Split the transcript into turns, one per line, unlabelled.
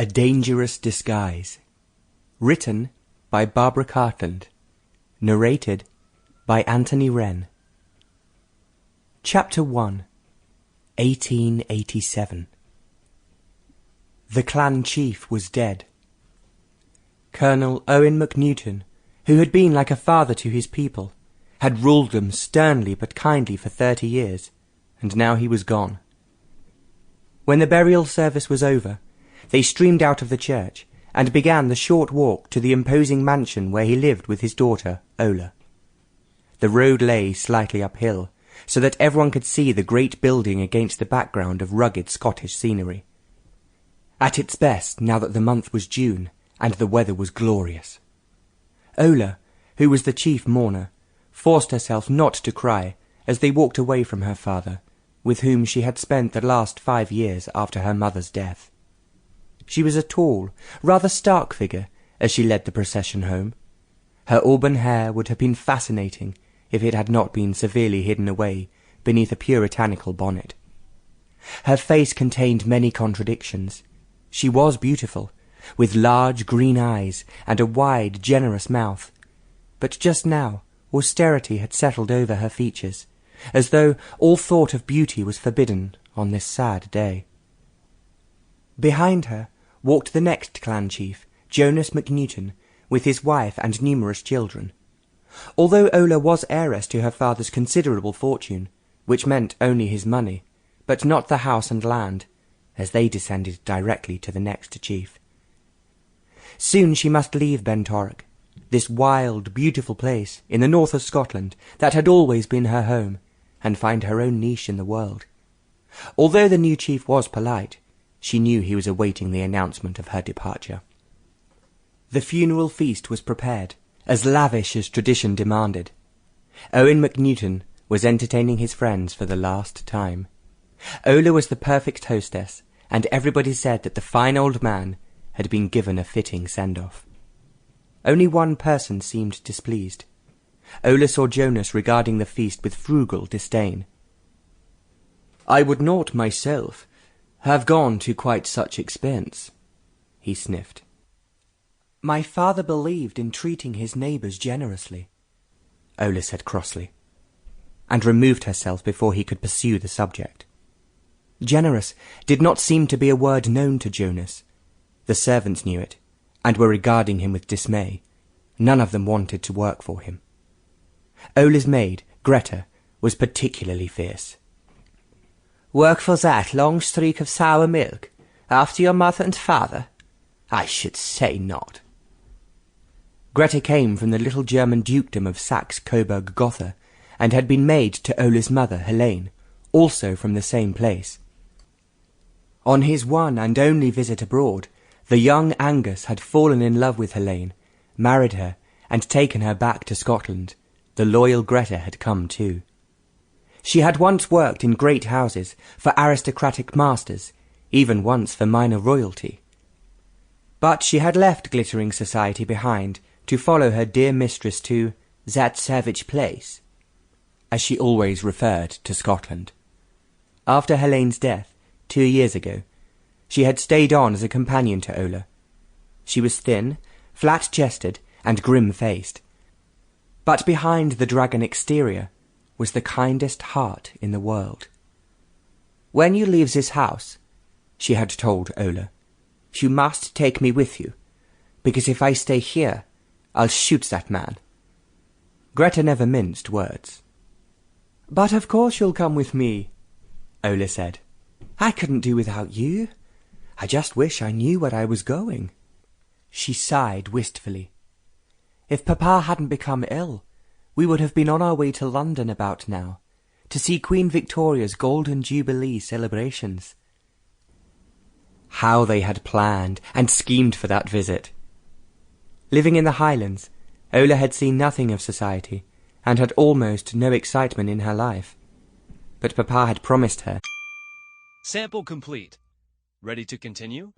A Dangerous Disguise. Written by Barbara Cartland. Narrated by Anthony Wren. Chapter 1. 1887. The clan chief was dead. Colonel Ola Mcnewton, who had been like a father to his people, had ruled them sternly but kindly for 30 years, and now he was gone. When the burial service was over, they streamed out of the church and began the short walk to the imposing mansion where he lived with his daughter, Ola. The road lay slightly uphill, so that everyone could see the great building against the background of rugged Scottish scenery. At its best, now that the month was June, and the weather was glorious. Ola, who was the chief mourner, forced herself not to cry as they walked away from her father, with whom she had spent the last 5 years after her mother's death. She was a tall, rather stark figure as she led the procession home. Her auburn hair would have been fascinating if it had not been severely hidden away beneath a puritanical bonnet. Her face contained many contradictions. She was beautiful, with large green eyes and a wide, generous mouth, but just now austerity had settled over her features, as though all thought of beauty was forbidden on this sad day. Behind her walked the next clan chief, Jonas Mcnewton, with his wife and numerous children. Although Ola was heiress to her father's considerable fortune, which meant only his money, but not the house and land, as they descended directly to the next chief. Soon she must leave Bentorach, this wild, beautiful place in the north of Scotland that had always been her home, and find her own niche in the world. Although the new chief was polite, she knew he was awaiting the announcement of her departure. The funeral feast was prepared, as lavish as tradition demanded. Ola Mcnewton was entertaining his friends for the last time. Ola was the perfect hostess, and everybody said that the fine old man had been given a fitting send-off. Only one person seemed displeased. Ola saw Jonas regarding the feast with frugal disdain. "I would not myself have gone to quite such expense," he sniffed. "My father believed in treating his neighbours generously," Ola said crossly, and removed herself before he could pursue the subject. Generous did not seem to be a word known to Jonas. The servants knew it, and were regarding him with dismay. None of them wanted to work for him. Ola's maid, Greta, was particularly fierce. "Work for that long streak of sour milk, after your mother and father? I should say not." Greta came from the little German dukedom of Saxe-Coburg-Gotha, and had been maid to Ola's mother, Helene, also from the same place. On his one and only visit abroad, the young Angus had fallen in love with Helene, married her, and taken her back to Scotland. The loyal Greta had come too. She had once worked in great houses for aristocratic masters, even once for minor royalty. But she had left glittering society behind to follow her dear mistress to that savage place, as she always referred to Scotland. After Helene's death, 2 years ago, she had stayed on as a companion to Ola. She was thin, flat-chested, and grim-faced, but behind the dragon exterior was the kindest heart in the world. "When you leave this house," she had told Ola, "you must take me with you, because if I stay here, I'll shoot that man." Greta never minced words. "But of course you'll come with me," Ola said. "I couldn't do without you. I just wish I knew where I was going." She sighed wistfully. "If Papa hadn't become ill, we would have been on our way to London about now, to see Queen Victoria's Golden Jubilee celebrations." How they had planned and schemed for that visit! Living in the Highlands, Ola had seen nothing of society, and had almost no excitement in her life. But Papa had promised her.
Sample complete. Ready to continue?